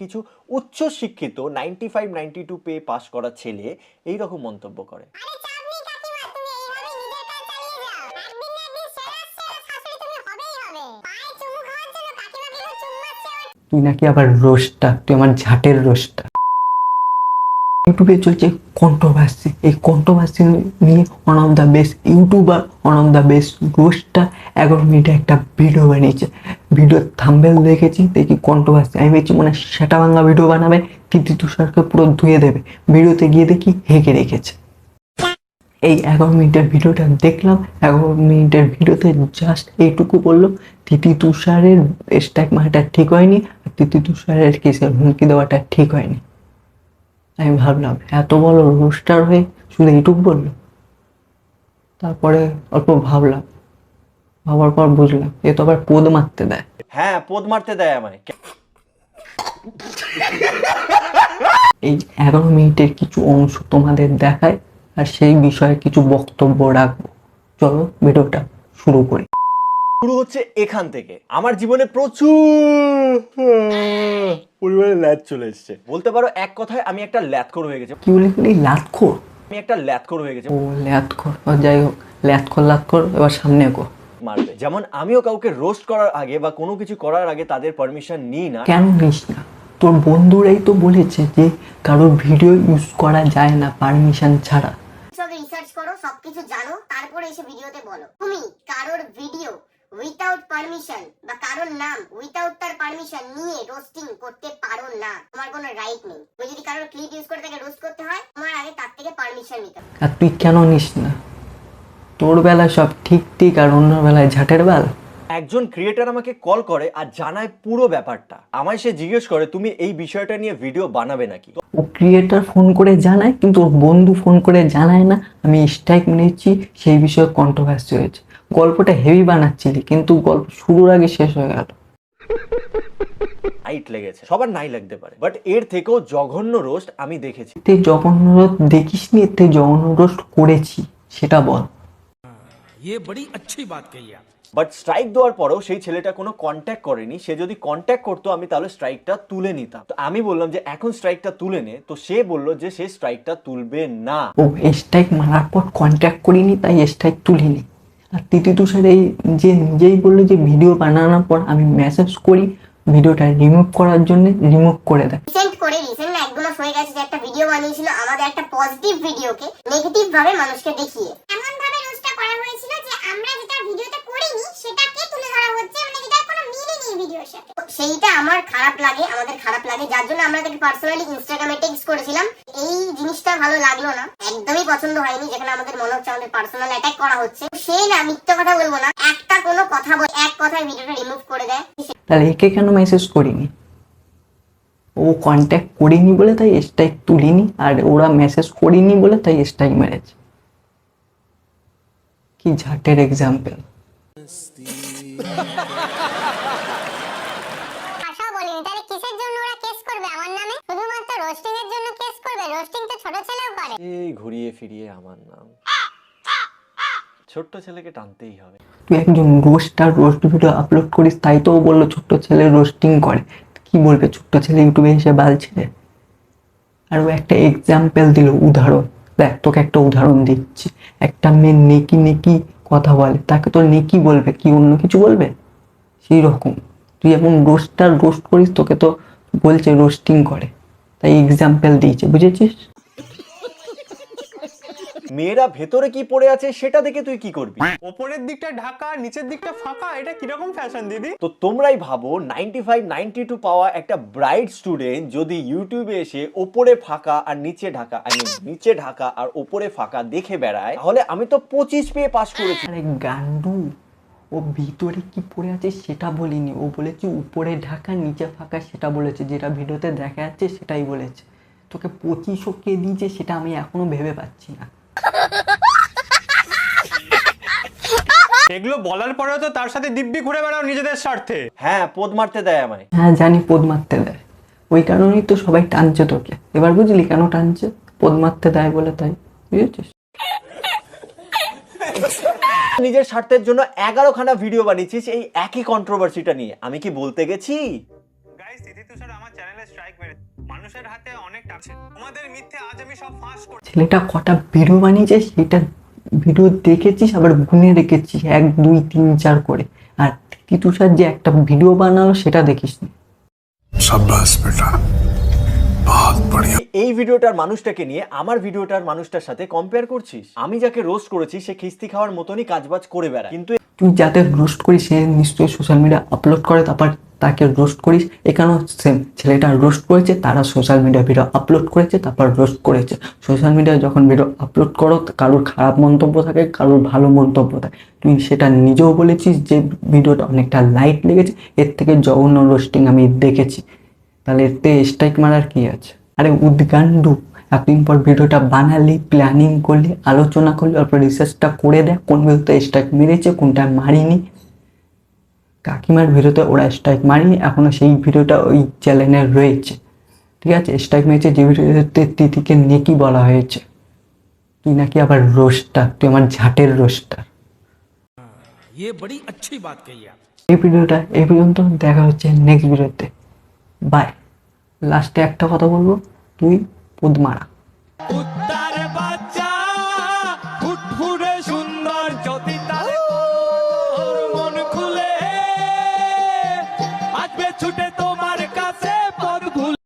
কিছু উচ্চ শিক্ষিত 95-92 পেয়ে পাস করা ছেলে এই রকম মন্তব্য করে। তুই নাকি আবার রোস্টার, তুই আমার ঝাটের রোস্টার। ইউটিউবে চলছে কন্ট্রোভার্সি, এই কন্ট্রোভার্সি নিয়ে one of the best YouTuber, one of the best roaster 11 মিনিটে একটা ভিডিও বানিয়েছে। ভিডিওর থাম্বনেল দেখেছি, দেখি কন্ট্রোভার্সি, আমি ভেবেছি মানে সেটা ভাঙা ভিডিও বানাবে, তিথি তুষারকে পুরো ধুয়ে দেবে। ভিডিওতে গিয়ে দেখি হেঁকে রেখেছে। এই 11 মিনিটের ভিডিওটা দেখলাম, 11 মিনিটের ভিডিওতে জাস্ট এইটুকু বললো তিথি তুষারের স্ট্রাইক মারাটা ঠিক হয়নি, আর তিথি তুষারের কেসের হুমকি দেওয়াটা ঠিক হয়নি। আমি ভাবলাম এত বড় রোস্টার হয়ে শুধু এইটুকু বললো। তারপরে অল্প ভাবলাম, ভাবার পর বুঝলাম এ তো আবার পোদ মারতে দেয়। হ্যাঁ, পোদ মারতে দেয় আমায়। এই 11 মিনিটের কিছু অংশ তোমাদের দেখায় আর সেই বিষয়ে কিছু বক্তব্য রাখবো। চলো ভিডিওটা শুরু করি। শুরু হচ্ছে এখান থেকে। আমার জীবনে প্রচুর পরিমাণে ল্যাদ চলে এসছে, বলতে পারো এক কথায় আমি একটা ল্যাদখোর হয়ে গেছি। কি বলি লাতখোর? আমি একটা ল্যাদখোর হয়ে গেছি। ও ল্যাতখোর, যাই হোক লাতখোর, এবার সামনে গো। মারবে যেমন আমিও কাউকে রোস্ট করার আগে বা কোনো কিছু করার আগে তাদের পারমিশন নিই না। কেন নিস না? তোর বন্ধুরাই তো বলেছে যে কারোর ভিডিও ইউজ করা যায় না পারমিশন ছাড়া। সব রিসার্চ করো, সবকিছু জানো, তারপরে এসে ভিডিওতে বলো। তুমি কারোর ভিডিও উইথাউট পারমিশন বা কারোর নাম উইথাউট তার পারমিশন নিয়ে রোস্টিং করতে পারো না। তোমার কোনো রাইট নেই। তুমি যদি কারোর ক্লিপ ইউজ করে তাকে রোস্ট করতে হয়, তোমার আগে তার থেকে পারমিশন নিতে হবে। আর তুই কেন নিস না? তোর বেলায় সব ঠিক আর অন্য বেলায় ঝাটের বেল। একজন ক্রিয়েটার আমাকে কল করে আর জানায় পুরো ব্যাপারটা। আমায় সে জিজ্ঞেস করে তুমি এই বিষয়টা নিয়ে ভিডিও বানাবে নাকি। ও ক্রিয়েটার ফোন করে জানায়, কিন্তু ওর বন্ধু ফোন করে জানায় না আমি স্ট্রাইক মেরেছি, সেই বিষয়ে কন্ট্রোভার্সি হয়েছে। গল্পটা হেভি বানাচ্ছিলি, কিন্তু গল্প শুরুর আগে শেষ হয়ে গেল। নাইট লেগেছে, সবার নাই লাগতে পারে, বাট এর থেকেও জঘন্য রোস্ট আমি দেখেছি। তুই জঘন্য রোস্ট দেখিস নি, এর থেকে জঘন্য রোস্ট করেছি সেটা বল। ये बड़ी अच्छी बात कही आप। বাট স্ট্রাইক দেওয়ার পরেও সেই ছেলেটা কোনো কন্ট্যাক্ট করেনি। সে যদি কন্ট্যাক্ট করতো আমি তাহলে স্ট্রাইকটা তুলে নিতাম। তো আমি বললাম যে এখন স্ট্রাইকটা তুলে নে, তো সে বললো যে সে স্ট্রাইকটা তুলবে না। ও স্ট্রাইক মারার পর কন্ট্যাক্ট করিনি তাই স্ট্রাইক তুলিনি। আর তিথি তুষার এই যে নিজেই বললো যে ভিডিও বানানোর পর আমি মেসেজ করি ভিডিওটা রিমুভ করার জন্য, রিমুভ করে দেয়। রিসেন্ট না 1 মাস হয়ে গেছে যে একটা ভিডিও বানিয়েছিল আমাদের একটা পজিটিভ ভিডিওকে নেগেটিভ ভাবে মানুষকে দেখিয়ে। এমন ভাবে রোস্টটা করা হয়েছিল যে আমরা যেটা ভিডিওতে করিনি সেটাকে তুলে ধরা হচ্ছে, মানে যেটা কোনো মিলই নেই ভিডিওর সাথে। সেইটা আমার খারাপ লাগে, আমাদের খারাপ লাগে, যার জন্য আমরা তাকে পার্সোনালি ইনস্টাগ্রামে টেক্সট করেছিলাম। এই জিনিসটা ভালো লাগলো না, একদমই পছন্দ হয়নি, যেখানে আমাদের মনে হচ্ছে আমাদের পার্সোনাল অ্যাটাক করা হচ্ছে। সে না, মিথ্যা কথা বলবো না, একটা কোনো কথা বলে এক কথায় ভিডিওটা রিমুভ করে দেয়। তাহলে একে কেন মেসেজ করিনি? ও কন্ট্যাক্ট করিনি বলে তাই স্ট্রাইক তুলিনি, আর ওরা মেসেজ করিনি বলে তাই স্ট্রাইক মেরেছে। কি ঝাটের এক্সাম্পল। আশাও বলিনি, তাহলে কিসের জন্য ওরা কেস করবে আমার নামে? শুধুমাত্র রোস্টিং এর জন্য কেস করবে? রোস্টিং তো ছোট ছেলেও করে। এই ঘুরিয়ে ফিরিয়ে আমার নাম, ছোট্ট ছেলেকে টানতেই হবে। তুই একজন রোস্টার, রোস্ট ভিডিও আপলোড করিস, তাই তো ও বললো ছোট্ট ছেলে রোস্টিং করে। কি বলবে ছোট্ট ছেলে ইউটিউবে এসে বালছে? আর ও একটা এক্সাম্পল দিল, উদাহরণ। দেখ তোকে একটা উদাহরণ দিচ্ছি। একটা মেয়ে নেকি নেকি কথা বলে, তাকে তো নেকি বলবে, কি অন্য কিছু বলবে? সেই রকম তুই এমন রোস্টার রোস্ট করিস, তোকে তো বলছে রোস্টিং করে, তাই এক্সাম্পল দিয়েছে, বুঝেছিস? মেয়েরা ভেতরে কি পড়ে আছে সেটা দেখে তুই কি করবি? ওপরের দিকটা ঢাকা, নিচের দিকটা ফাঁকা, এটা কিরকম ফ্যাশন দিদি? তো তোমরাই ভাবো 95-92 পাওয়া একটা ব্রাইট স্টুডেন্ট যদি ইউটিউবে এসে ওপরে ফাঁকা আর নিচে ঢাকা, নিচে ঢাকা আর ওপরে ফাঁকা দেখে বেড়ায়, তাহলে আমি তো 25 পেয়ে পাস করেছি। আরে গান্ডু, ও ভিতরে কি পড়ে আছে সেটা বলিনি, ও বলেছে উপরে ঢাকা নিচে ফাঁকা, সেটা বলেছে, যেটা ভিডিওতে দেখা যাচ্ছে সেটাই বলেছে। তোকে 25 কে দিয়েছে সেটা আমি এখনো ভেবে পাচ্ছি না। এগুলো বলার পরেও তো তার সাথে দিব্যি ঘুরে বেড়াও নিজেদের স্বার্থে। হ্যাঁ, পোদ মারতে দেয় আমায়। হ্যাঁ জানি, পোদ মারতে দেয়, ওই কারণেই তো সবাই টানছে তোকে। এবার বুঝলি কেন টানছে? পোদ মারতে দেয় বলে, তাই বুঝেছিস? নিজের স্বার্থের জন্য 11খানা ভিডিও বানিয়েছিস এই একই কন্ট্রোভার্সিটা নিয়ে। আমি কি বলতে গেছি? গাইস, তিথি তুষার আমার চ্যানেলে স্ট্রাইক মেরেছে। মানুষের হাতে অনেক আছে, তোমাদের মিথ্যে আজ আমি সব ফাঁস করছি। ছেলেটা কটা ভিডিও বানিয়েছে সেটা ভিডিও দেখেছিস, আবার গুনে রেখেছিস 1 2 3 4 করে। আর তিতুষার যে একটা ভিডিও বানালো সেটা দেখিস নি। शाबाश बेटा, बहुत बढ़िया। এই ভিডিওটার মানুষটাকে নিয়ে আমার ভিডিওটার মানুষটার সাথে কম্পেয়ার করছিস। আমি যাকে রোস্ট করেছি সে খিস্তি খাওয়ার মতনই কাজবাজ করে বেড়ায়, কিন্তু তুই যাতে রোস্ট করিস সে নিশ্চয়ই সোশ্যাল মিডিয়া আপলোড করে, তারপর তাকে রোস্ট করিস। এখানেও সেম, ছেলেটা রোস্ট করেছে, তারা সোশ্যাল মিডিয়া ভিডিও আপলোড করেছে, তারপর রোস্ট করেছে। সোশ্যাল মিডিয়ায় যখন ভিডিও আপলোড করো কারোর খারাপ মন্তব্য থাকে, কারোর ভালো মন্তব্য থাকে। তুই সেটা নিজেও বলেছিস যে ভিডিওটা অনেকটা লাইট লেগেছে, এর থেকে জঘন্য রোস্টিং আমি দেখেছি। তাহলে এতে স্ট্রাইক মারার কি আছে? আরে উদ্গান্ডু, এতদিন পর ভিডিওটা বানালি, প্ল্যানিং করলি, আলোচনা করলি, অল্প রিসার্চটা করে দেখ কোন ভিডিওতে স্ট্রাইক মেরেছে কোনটা মারিনি। কাকিমার ভিডিওতে ওরা স্ট্রাইক মারিনি, এখনো সেই ভিডিওটা ওই চ্যানেলে রয়েছে, ঠিক আছে? স্ট্রাইক মেরেছে যে ভিডিওতে তিথিকে নেকি বলা হয়েছে। তুই নাকি আবার রোস্টার, তুই আমার ঝাটের রোস্টার। ये बड़ी अच्छी बात कही आप। এই ভিডিওটা এই পর্যন্ত, দেখা হচ্ছে নেক্সট ভিডিওতে। বাই। লাস্টে একটা কথা বলবো, তুই পুদ মারা।